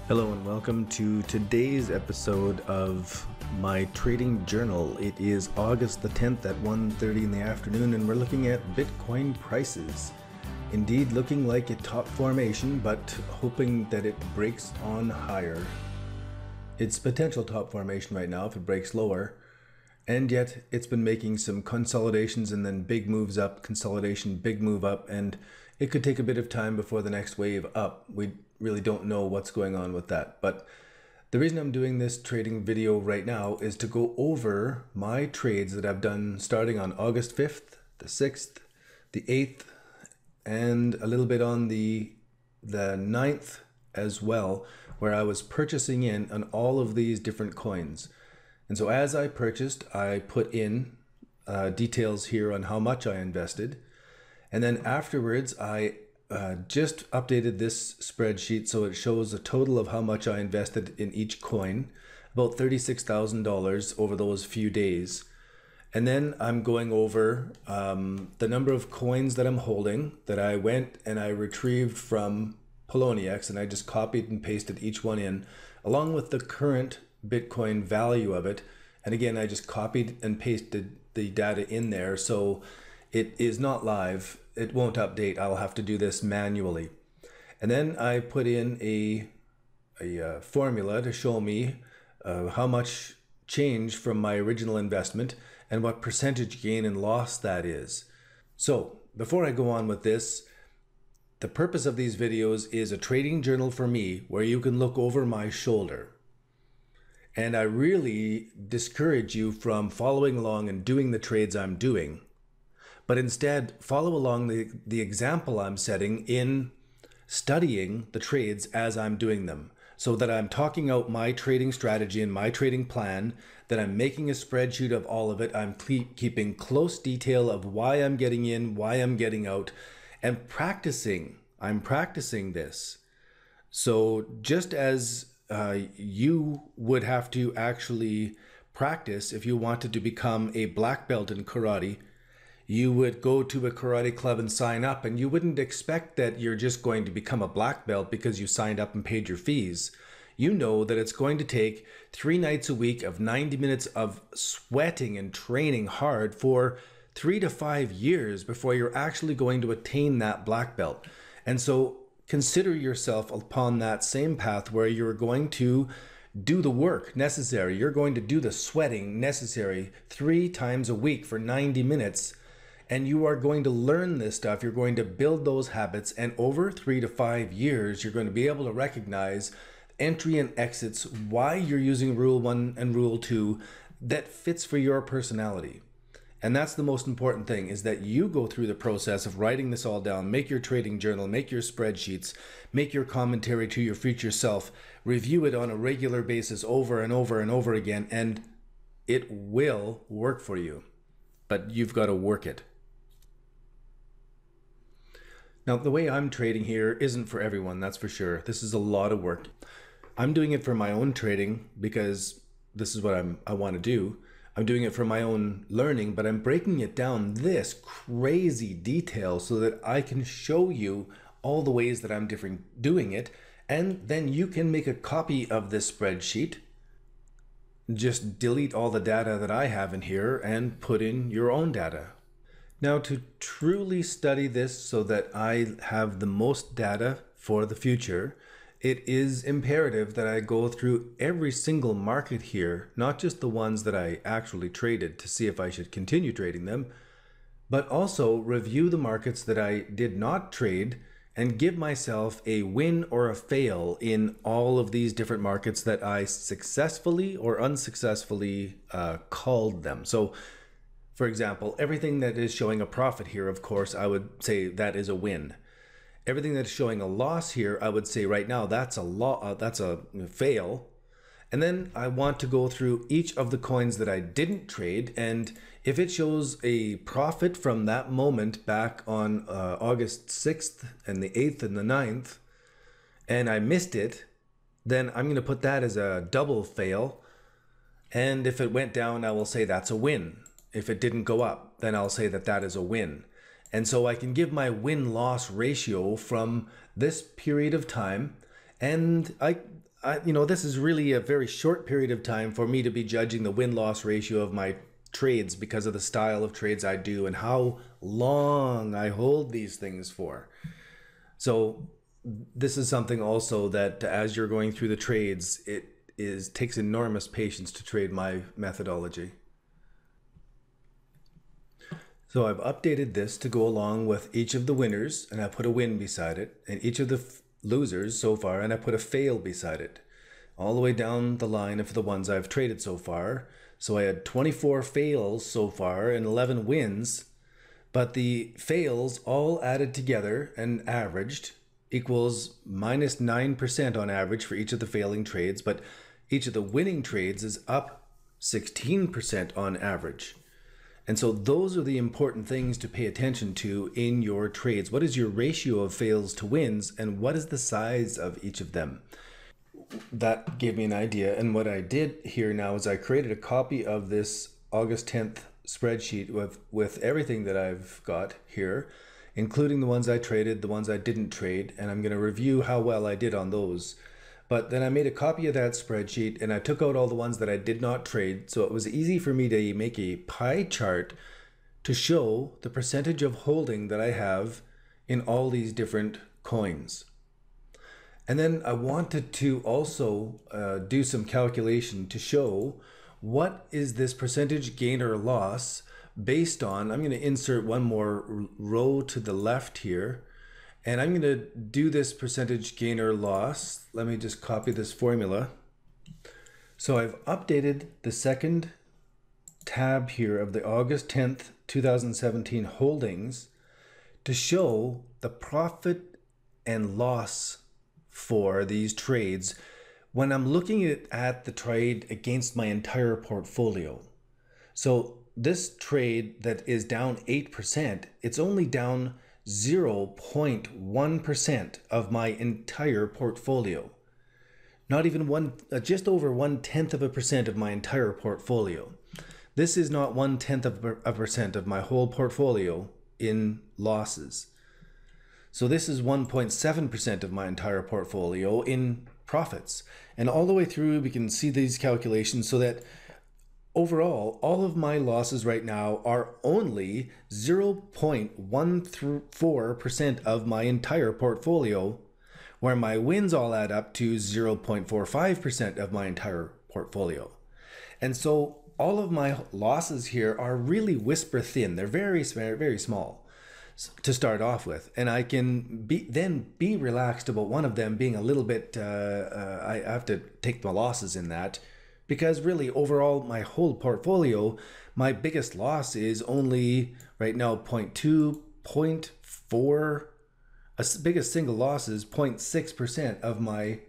Hello and welcome to today's episode of my trading journal. It is August the 10th at 1:30 in the afternoon and we're looking at Bitcoin prices. Indeed looking like a top formation, but hoping that it breaks on higher. It's potential top formation right now if it breaks lower, and yet it's been making some consolidations and then big moves up, consolidation, big move up, and it could take a bit of time before the next wave up. We really don't know what's going on with that. But the reason I'm doing this trading video right now is to go over my trades that I've done starting on August 5th, the 6th, the 8th, and a little bit on the 9th as well, where I was purchasing in on all of these different coins. And so as I purchased, I put in details here on how much I invested. And then afterwards, I just updated this spreadsheet so it shows a total of how much I invested in each coin, about $36,000 over those few days. And then I'm going over the number of coins that I'm holding that I went and I retrieved from Poloniex, and I just copied and pasted each one in, along with the current Bitcoin value of it. And again, I just copied and pasted the data in there, so it is not live. It won't update. I'll have to do this manually. And then I put in a formula to show me how much change from my original investment and what percentage gain and loss that is. So before I go on with this, the purpose of these videos is a trading journal for me where you can look over my shoulder. And I really discourage you from following along and doing the trades I'm doing, but instead follow along the example I'm setting in studying the trades as I'm doing them, so that I'm talking out my trading strategy and my trading plan, that I'm making a spreadsheet of all of it. I'm keeping close detail of why I'm getting in, why I'm getting out, and practicing. I'm practicing this. So just as you would have to actually practice if you wanted to become a black belt in karate, you would go to a karate club and sign up, and you wouldn't expect that you're just going to become a black belt because you signed up and paid your fees. You know that it's going to take 3 nights a week of 90 minutes of sweating and training hard for 3 to 5 years before you're actually going to attain that black belt. And so consider yourself upon that same path where you're going to do the work necessary. You're going to do the sweating necessary 3 times a week for 90 minutes. And you are going to learn this stuff. You're going to build those habits. And over 3 to 5 years, you're going to be able to recognize entry and exits, why you're using Rule 1 and Rule 2 that fits for your personality. And that's the most important thing, is that you go through the process of writing this all down, make your trading journal, make your spreadsheets, make your commentary to your future self, review it on a regular basis over and over and over again, and it will work for you. But you've got to work it. Now, the way I'm trading here isn't for everyone, that's for sure. This is a lot of work. I'm doing it for my own trading because this is what I want to do. I'm doing it for my own learning, but I'm breaking it down this crazy detail so that I can show you all the ways that I'm doing it. And then you can make a copy of this spreadsheet. Just delete all the data that I have in here and put in your own data. Now, to truly study this so that I have the most data for the future, it is imperative that I go through every single market here, not just the ones that I actually traded to see if I should continue trading them, but also review the markets that I did not trade and give myself a win or a fail in all of these different markets that I successfully or unsuccessfully called them. So, for example, everything that is showing a profit here, of course, I would say that is a win. Everything that's showing a loss here, I would say right now that's a fail. And then I want to go through each of the coins that I didn't trade, and if it shows a profit from that moment back on August 6th and the 8th and the 9th, and I missed it, then I'm going to put that as a double fail. And if it went down, I will say that's a win. If it didn't go up, then I'll say that that is a win. And so I can give my win-loss ratio from this period of time, And this is really a very short period of time for me to be judging the win-loss ratio of my trades because of the style of trades I do and how long I hold these things for. So this is something also that as you're going through the trades, takes enormous patience to trade my methodology. So I've updated this to go along with each of the winners, and I put a win beside it, and each of the losers so far, and I put a fail beside it, all the way down the line of the ones I've traded so far. So I had 24 fails so far and 11 wins, but the fails all added together and averaged equals minus 9% on average for each of the failing trades, but each of the winning trades is up 16% on average. And so those are the important things to pay attention to in your trades. What is your ratio of fails to wins, and what is the size of each of them? That gave me an idea. And what I did here now is I created a copy of this August 10th spreadsheet with everything that I've got here, including the ones I traded, the ones I didn't trade, and I'm going to review how well I did on those. But then I made a copy of that spreadsheet and I took out all the ones that I did not trade. So it was easy for me to make a pie chart to show the percentage of holding that I have in all these different coins. And then I wanted to also do some calculation to show what is this percentage gain or loss based on. I'm going to insert one more row to the left here. And I'm going to do this percentage gain or loss. Let me just copy this formula. So I've updated the second tab here of the August 10th, 2017 holdings to show the profit and loss for these trades when I'm looking at the trade against my entire portfolio. So this trade that is down 8%, it's only down 0.1% of my entire portfolio. Not even just over 0.1% of my entire portfolio. This is not 0.1% of my whole portfolio in losses. So this is 1.7% of my entire portfolio in profits. And all the way through, we can see these calculations so that overall, all of my losses right now are only 0.14% of my entire portfolio, where my wins all add up to 0.45% of my entire portfolio. And so all of my losses here are really whisper thin. They're very, very small to start off with. And I can then be relaxed about one of them being a little bit, I have to take my losses in that. Because really, overall, my whole portfolio, my biggest loss is only right now 0.2, 0.4. Biggest single loss is 0.6% of my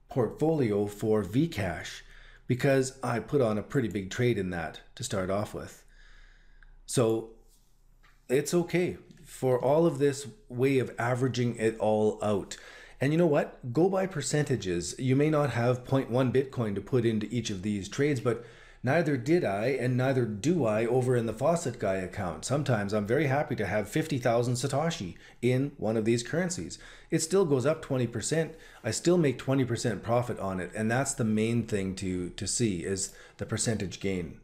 portfolio for Vcash, because I put on a pretty big trade in that to start off with. So it's okay for all of this way of averaging it all out. And you know what? Go by percentages. You may not have 0.1 Bitcoin to put into each of these trades, but neither did I, and neither do I over in the Faucet Guy account. Sometimes I'm very happy to have 50,000 Satoshi in one of these currencies. It still goes up 20%. I still make 20% profit on it. And that's the main thing to see is the percentage gain.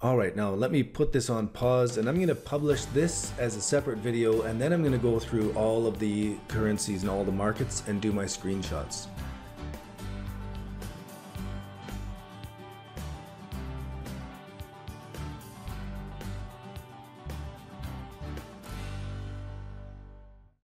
All right, now let me put this on pause, and I'm going to publish this as a separate video, and then I'm going to go through all of the currencies and all the markets and do my screenshots.